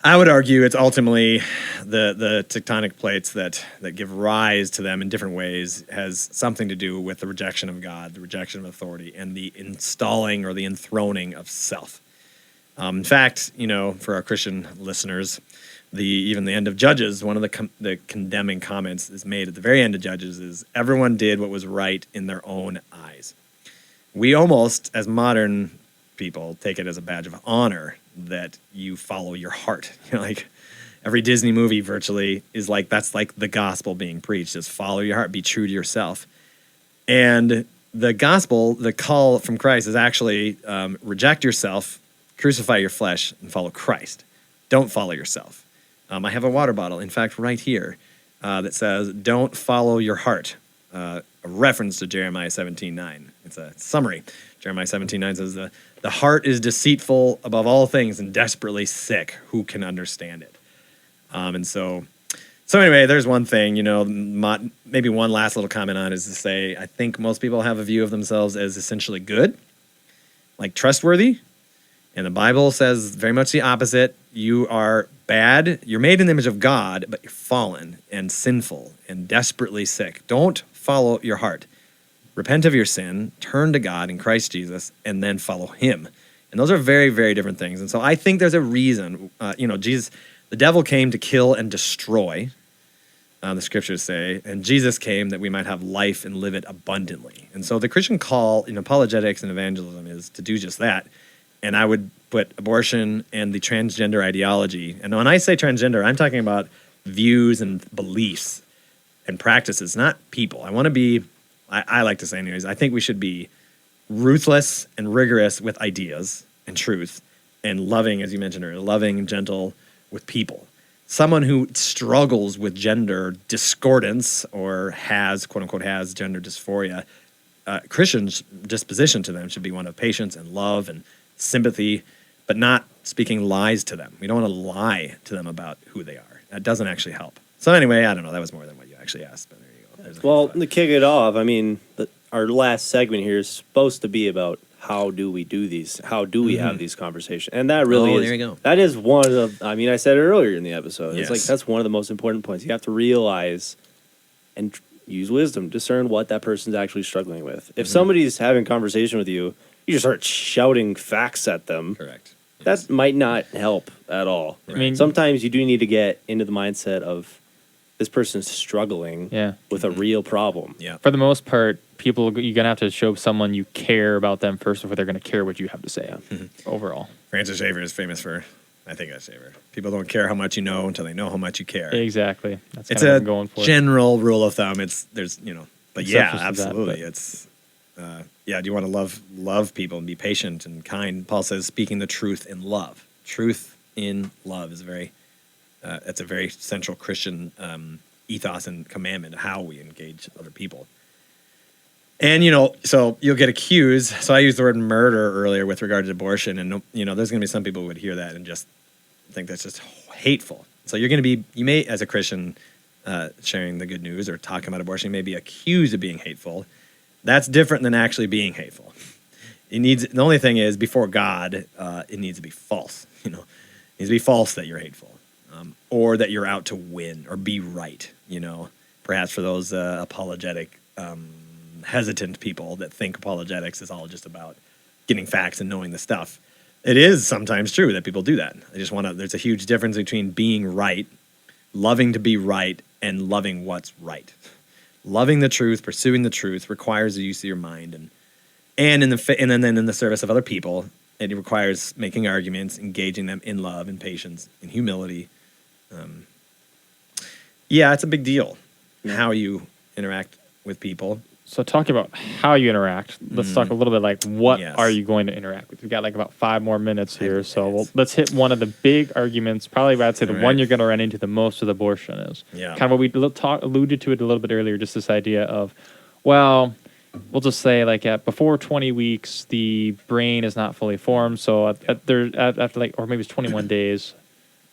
I would argue it's ultimately the tectonic plates that give rise to them in different ways has something to do with the rejection of God, the rejection of authority, and the installing or the enthroning of self. In fact, for our Christian listeners, even the end of Judges, one of the condemning comments is made at the very end of Judges is everyone did what was right in their own eyes. We almost, as modern people, take it as a badge of honor that you follow your heart. Like every Disney movie virtually is like, that's like the gospel being preached, is follow your heart, be true to yourself. And the gospel, the call from Christ is actually reject yourself, crucify your flesh, and follow Christ. Don't follow yourself. I have a water bottle, in fact, right here, that says, don't follow your heart, a reference to Jeremiah 17:9. It's a summary. Jeremiah 17:9 says, the heart is deceitful above all things and desperately sick. Who can understand it? And so anyway, there's one thing, maybe one last little comment on it is to say, I think most people have a view of themselves as essentially good, like trustworthy. And the Bible says very much the opposite. You are bad. You're made in the image of God, but you're fallen and sinful and desperately sick. Don't follow your heart. Repent of your sin, turn to God in Christ Jesus, and then follow him. And those are very, very different things. And so I think there's a reason, Jesus, the devil came to kill and destroy, the scriptures say, and Jesus came that we might have life and live it abundantly. And so the Christian call in apologetics and evangelism is to do just that. And I would put abortion and the transgender ideology, and when I say transgender, I'm talking about views and beliefs and practices, not people. I like to say anyways, I think we should be ruthless and rigorous with ideas and truth, and loving, as you mentioned earlier, loving and gentle with people. Someone who struggles with gender discordance or has, quote unquote, has gender dysphoria, Christians' disposition to them should be one of patience and love and sympathy, but not speaking lies to them. We don't want to lie to them about who they are. That doesn't actually help. So anyway, I don't know. That was more than what you actually asked, but there you go. Well, to kick it off, our last segment here is supposed to be about how do we do these? How do we have these conversations? And that really is. There you go. That is one of. I said it earlier in the episode. Yes. It's like that's one of the most important points. You have to realize and use wisdom, discern what that person's actually struggling with. If somebody's having a conversation with you, you just start shouting facts at them. Correct. That might not help at all. I mean, Sometimes you do need to get into the mindset of this person's struggling with a real problem. Yeah. for the most part, people, you're going to have to show someone you care about them first before they're going to care what you have to say overall. Francis Schaeffer is famous for, I think that's Schaeffer. People don't care how much you know until they know how much you care. Exactly. That's It's kind of what a I'm going for. general rule of thumb. But yeah, Exceptions to that, absolutely. but- It's do you want to love people and be patient and kind? Paul says, speaking the truth in love. Truth in love is that's a very central Christian ethos and commandment of how we engage other people. And so you'll get accused. So I used the word murder earlier with regard to abortion, and there's going to be some people who would hear that and just think that's just hateful. So you may, as a Christian, sharing the good news or talking about abortion, you may be accused of being hateful. That's different than actually being hateful. The only thing is, before God, it needs to be false. It needs to be false that you're hateful, or that you're out to win or be right. Perhaps for those apologetic, hesitant people that think apologetics is all just about getting facts and knowing the stuff. It is sometimes true that people do that. There's a huge difference between being right, loving to be right, and loving what's right. Loving the truth, pursuing the truth requires the use of your mind, and then in the service of other people, it requires making arguments, engaging them in love and patience and humility. It's a big deal how you interact with people. So talking about how you interact, let's talk a little bit like what Yes. are you going to interact with? We've got like about 5 more minutes here. 5 So minutes. let's hit one of the big arguments. Probably I'd say the All one right. you're going to run into the most with abortion is Yeah. kind of what we alluded to it a little bit earlier, just this idea of, well, we'll just say like before 20 weeks, the brain is not fully formed. So after or maybe it's 21 days.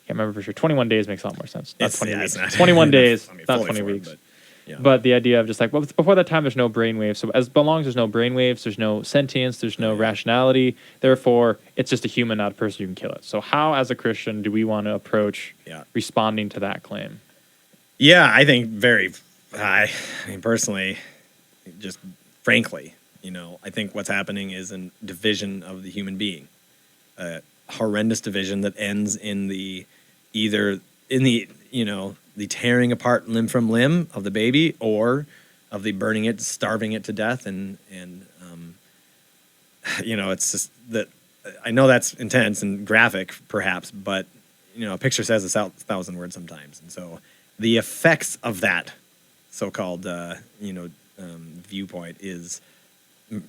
Can't remember for sure. 21 days makes a lot more sense. Not 20 weeks. it's not- 21 days, I mean, not fully 20 formed, weeks. but Yeah. But the idea of just like, well, before that time, there's no brainwaves. So as long as there's no brainwaves, there's no sentience, there's no rationality. Therefore, it's just a human, not a person. You can kill it. So how, as a Christian, do we want to approach responding to that claim? Yeah, I think I mean, personally, just frankly, I think what's happening is a division of the human being, a horrendous division that ends in the the tearing apart limb from limb of the baby, or of the burning it, starving it to death, and it's just that I know that's intense and graphic, perhaps, but a picture says 1,000 words sometimes, and so the effects of that so-called viewpoint is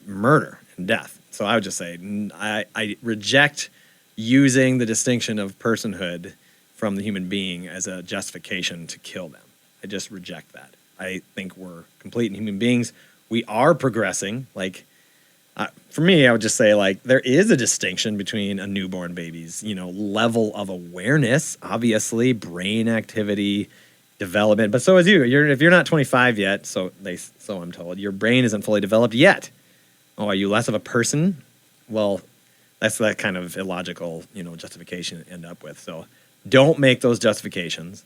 murder and death. So I would just say I reject using the distinction of personhood from the human being as a justification to kill them. I just reject that. I think we're complete human beings. We are progressing. For me, I would just say there is a distinction between a newborn baby's level of awareness, obviously brain activity, development. But so is you. If you're not 25 yet, so I'm told, your brain isn't fully developed yet. Oh, are you less of a person? Well, that's that kind of illogical justification to end up with. So don't make those justifications,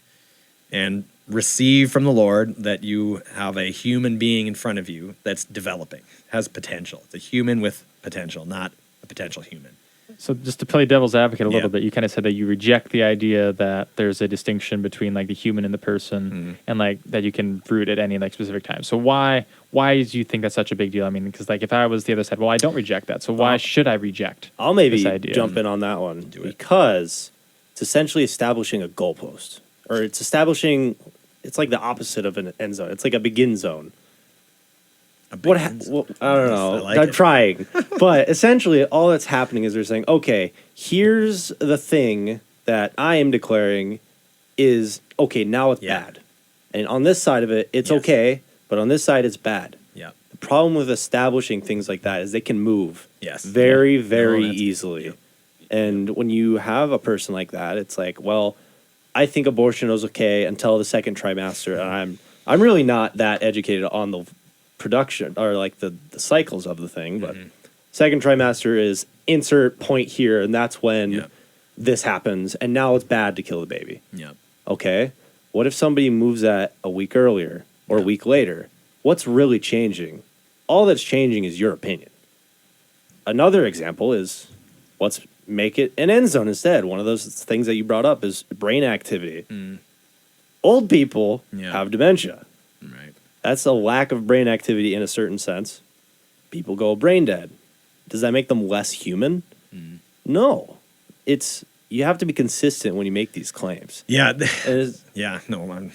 and receive from the Lord that you have a human being in front of you that's developing, has potential. It's a human with potential, not a potential human. So just to play devil's advocate a little bit, you kind of said that you reject the idea that there's a distinction between the human and the person, and that you can root at any specific time. So why do you think that's such a big deal? I mean, because if I was the other side, well, I don't reject that. So why should I reject? I'll maybe this idea? jump in on that one because it's essentially establishing a goalpost, or it's like the opposite of an end zone. It's like a begin zone. I don't know. I'm trying. But essentially, all that's happening is they're saying, okay, here's the thing that I am declaring is, okay, now it's bad. And on this side of it, it's okay, but on this side, it's bad. Yeah. The problem with establishing things like that is they can move very, very easily. Yep. And when you have a person like that, it's like, well, I think abortion is okay until the second trimester, and I'm really not that educated on the production or the cycles of the thing, but second trimester is insert point here, and that's when this happens, and now it's bad to kill the baby. Okay, what if somebody moves that a week earlier or a week later? What's really changing? All that's changing is your opinion. Another example is let's make it an end zone instead. One of those things that you brought up is brain activity. Old people have dementia. Right. That's a lack of brain activity in a certain sense. People go brain dead. Does that make them less human? No. You have to be consistent when you make these claims. Yeah. No,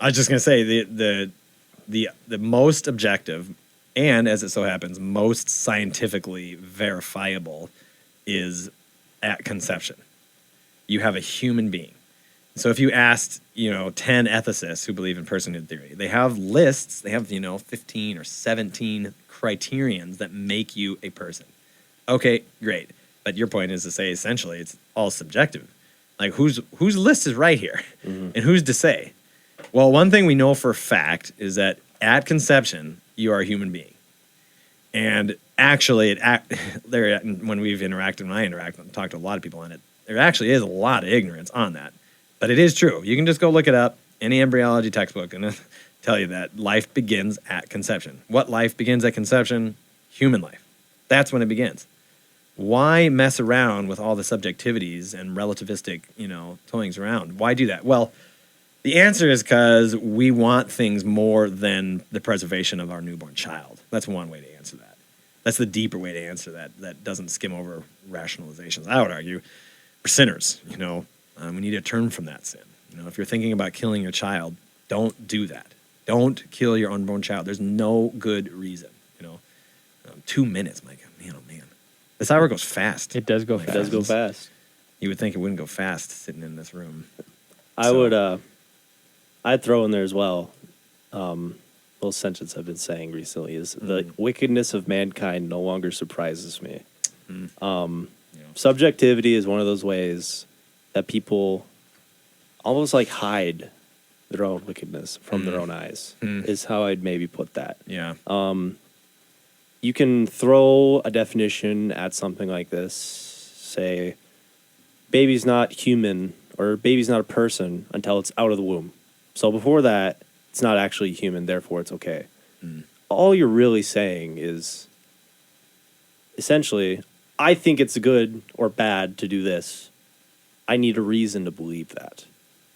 I was just gonna say the most objective, and as it so happens, most scientifically verifiable is at conception. You have a human being. So if you asked, 10 ethicists who believe in personhood theory, they have lists, they have, 15 or 17 criterions that make you a person. Okay, great. But your point is to say, essentially, it's all subjective. Whose list is right here? And who's to say? Well, one thing we know for a fact is that at conception, you are a human being. And actually, when we've interacted, when I interact and talk to a lot of people on it, there actually is a lot of ignorance on that. But it is true. You can just go look it up, any embryology textbook, and it'll tell you that life begins at conception. What life begins at conception? Human life. That's when it begins. Why mess around with all the subjectivities and relativistic, toyings around? Why do that? Well, the answer is because we want things more than the preservation of our newborn child. That's one way to answer that. That's the deeper way to answer that doesn't skim over rationalizations. I would argue we're sinners, we need to turn from that sin. If you're thinking about killing your child, don't do that. Don't kill your unborn child. There's no good reason. 2 minutes, my God, man, oh man. This hour goes fast. It does go fast. It does go fast. You would think it wouldn't go fast sitting in this room. I'd throw in there as well. Little sentence I've been saying recently is the wickedness of mankind no longer surprises me. Subjectivity is one of those ways that people almost hide their own wickedness from their own eyes, Mm. is how I'd maybe put that. Yeah. You can throw a definition at something like this, say, baby's not human or baby's not a person until it's out of the womb. So before that, it's not actually human, therefore it's okay. All you're really saying is, essentially, I think it's good or bad to do this. I need a reason to believe that.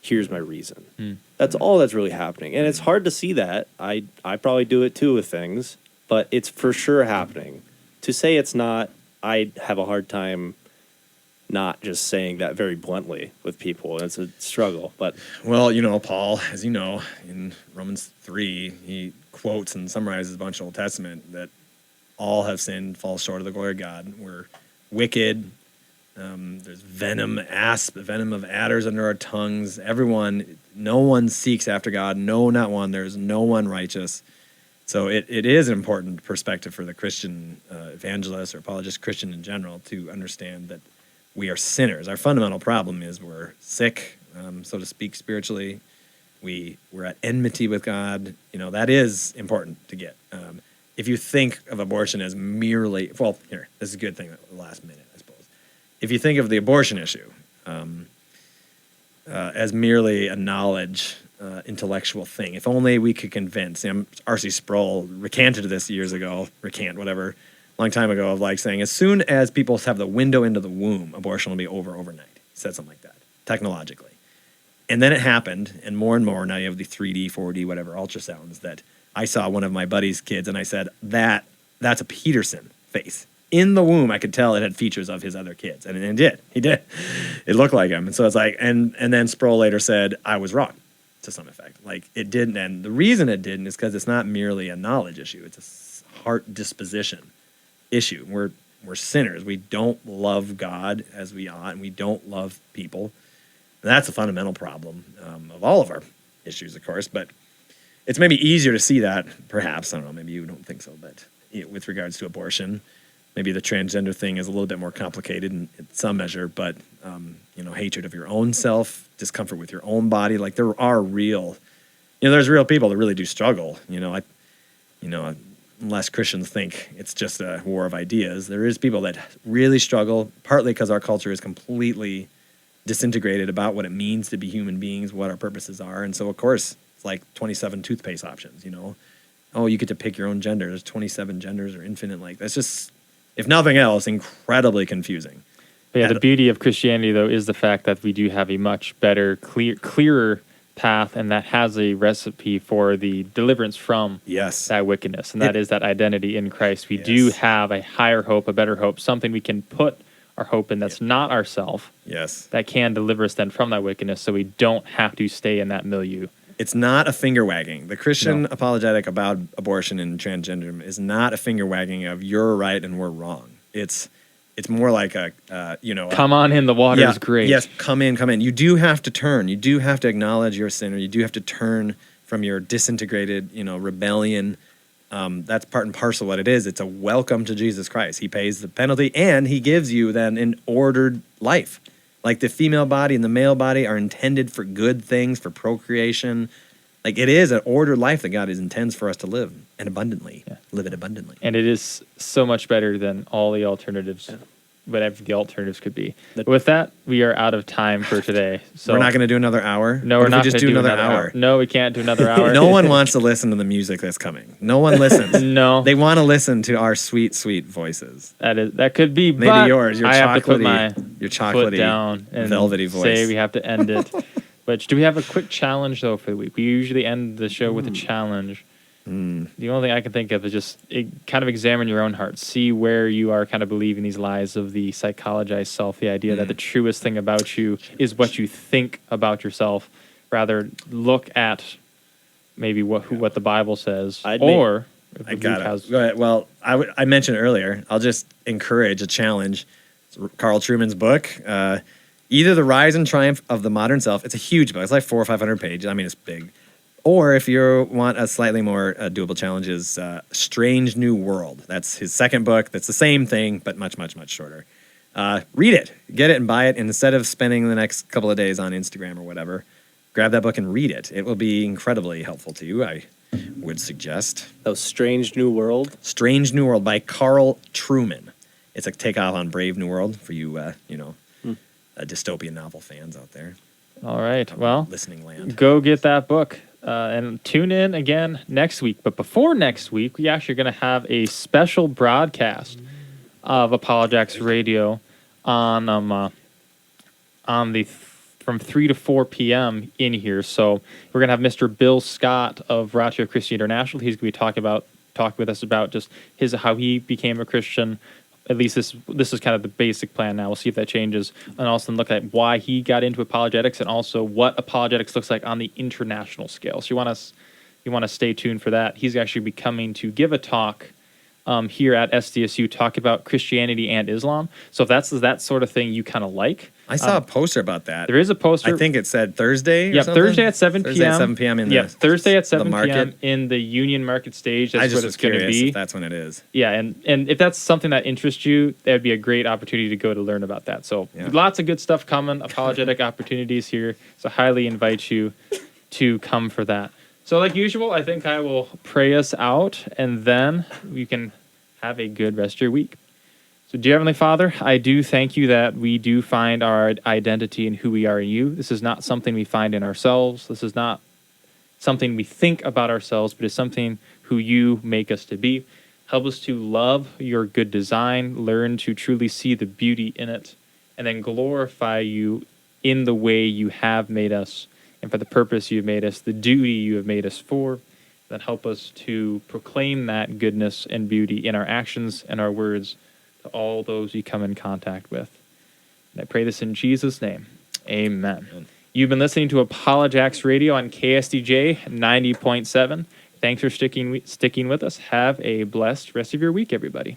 Here's my reason. That's all that's really happening. And it's hard to see that. I probably do it too with things, but it's for sure happening. To say it's not, I have a hard time not just saying that very bluntly with people. It's a struggle, but Well, you know, Paul, as you know, in Romans 3, he quotes and summarizes a bunch of Old Testament that all have sinned, fall short of the glory of God. We're wicked. There's venom of adders under our tongues. No one seeks after God. No, not one. There's no one righteous. So it is an important perspective for the Christian evangelist or apologist, Christian in general, to understand that we are sinners. Our fundamental problem is we're sick, so to speak, spiritually. We're at enmity with God. You know, that is important to get. If you think of abortion as merely, well, here, this is a good thing at the last minute, I suppose. If you think of the abortion issue as merely a knowledge, intellectual thing, if only we could convince, R.C. Sproul recanted this years ago, long time ago, of like saying, as soon as people have the window into the womb, abortion will be over overnight. He said something like that, technologically. And then it happened, and more, now you have the 3D, 4D, whatever, ultrasounds that I saw one of my buddy's kids, and I said, that's a Peterson face. In the womb, I could tell it had features of his other kids, and it did. He did. It looked like him. And so it's like, and then Sproul later said, I was wrong, to some effect. Like, it didn't, and the reason it didn't is because it's not merely a knowledge issue. It's a heart disposition issue. We're sinners. We don't love God as we ought, and we don't love people. And that's a fundamental problem of all of our issues, of course, but it's maybe easier to see that, perhaps. I don't know, maybe you don't think so, but with regards to abortion, maybe the transgender thing is a little bit more complicated in some measure, but, hatred of your own self, discomfort with your own body, like there's real people that really do struggle, unless Christians think it's just a war of ideas. There is people that really struggle, partly because our culture is completely disintegrated about what it means to be human beings, what our purposes are. And so, of course, it's like 27 toothpaste options, Oh, you get to pick your own gender. There's 27 genders or infinite. Like, that's just, if nothing else, incredibly confusing. But yeah, the beauty of Christianity, though, is the fact that we do have a much better, clearer path, and that has a recipe for the deliverance from that wickedness, and that is that identity in Christ. We do have a higher hope, a better hope, something we can put our hope in that's not ourself. Yes. That can deliver us then from that wickedness, so we don't have to stay in that milieu. It's not a finger wagging. The Christian apologetic about abortion and transgenderism is not a finger wagging of you're right and we're wrong. It's more like come on in, the water is great. Yes, come in. You do have to turn. You do have to acknowledge you're a sinner. You do have to turn from your disintegrated, rebellion. That's part and parcel what it is. It's a welcome to Jesus Christ. He pays the penalty, and he gives you then an ordered life. Like the female body and the male body are intended for good things, for procreation. Like it is an ordered life that God intends for us to live, and abundantly. Yeah. Live it abundantly. And it is so much better than all the alternatives, whatever the alternatives could be. With that, we are out of time for today. So we're not going to do another hour? No, we're not going to do another hour. No, we can't do another hour. No one wants to listen to the music that's coming. No one listens. No. They want to listen to our sweet, sweet voices. That could be, maybe but yours. Your I have to put my foot down and velvety voice. Say we have to end it. But do we have a quick challenge, though, for the week? We usually end the show with a challenge. The only thing I can think of is just kind of examine your own heart. See where you are kind of believing these lies of the psychologized self, the idea that the truest thing about you is what you think about yourself. Rather, look at maybe what the Bible says. I got it. Go ahead. Well, I mentioned earlier, I'll just encourage a challenge. It's Carl Trueman's book, either The Rise and Triumph of the Modern Self. It's a huge book. It's like 400 or 500 pages. I mean, it's big. Or if you want a slightly more doable challenge, is Strange New World. That's his second book. That's the same thing, but much, much, much shorter. Read it. Get it and buy it. And instead of spending the next couple of days on Instagram or whatever, grab that book and read it. It will be incredibly helpful to you, I would suggest. Oh, Strange New World. Strange New World by Carl Truman. It's a takeoff on Brave New World for you, dystopian novel fans out there. All right. Well, listening land. Go get that book and tune in again next week. But before next week, we actually are going to have a special broadcast of Apologetics Radio on the from 3 to 4 p.m. in here. So we're going to have Mr. Bill Scott of Ratio Christian International. He's going to be talk with us about just how he became a Christian. At least this is kind of the basic plan now. We'll see if that changes. And also look at why he got into apologetics and also what apologetics looks like on the international scale. So you want to stay tuned for that. He's actually be coming to give a talk here at SDSU, talk about Christianity and Islam. So if that's that sort of thing you kind of like. I saw a poster about that. There is a poster. I think it said Thursday. Yeah, Thursday at 7 p.m. Thursday at 7 p.m. Thursday at 7 market. p.m. in the Union Market stage. That's what it's going to be. If that's when it is. Yeah, and if that's something that interests you, that would be a great opportunity to go to learn about that. So lots of good stuff coming, apologetic opportunities here. So highly invite you to come for that. So like usual, I think I will pray us out, and then you can have a good rest of your week. So, dear Heavenly Father, I do thank you that we do find our identity in who we are in you. This is not something we find in ourselves. This is not something we think about ourselves, but it's something who you make us to be. Help us to love your good design, learn to truly see the beauty in it, and then glorify you in the way you have made us and for the purpose you have made us, the duty you have made us for. Then help us to proclaim that goodness and beauty in our actions and our words to all those we come in contact with. And I pray this in Jesus' name. Amen. You've been listening to Apologetics Radio on KSDJ 90.7. Thanks for sticking with us. Have a blessed rest of your week, everybody.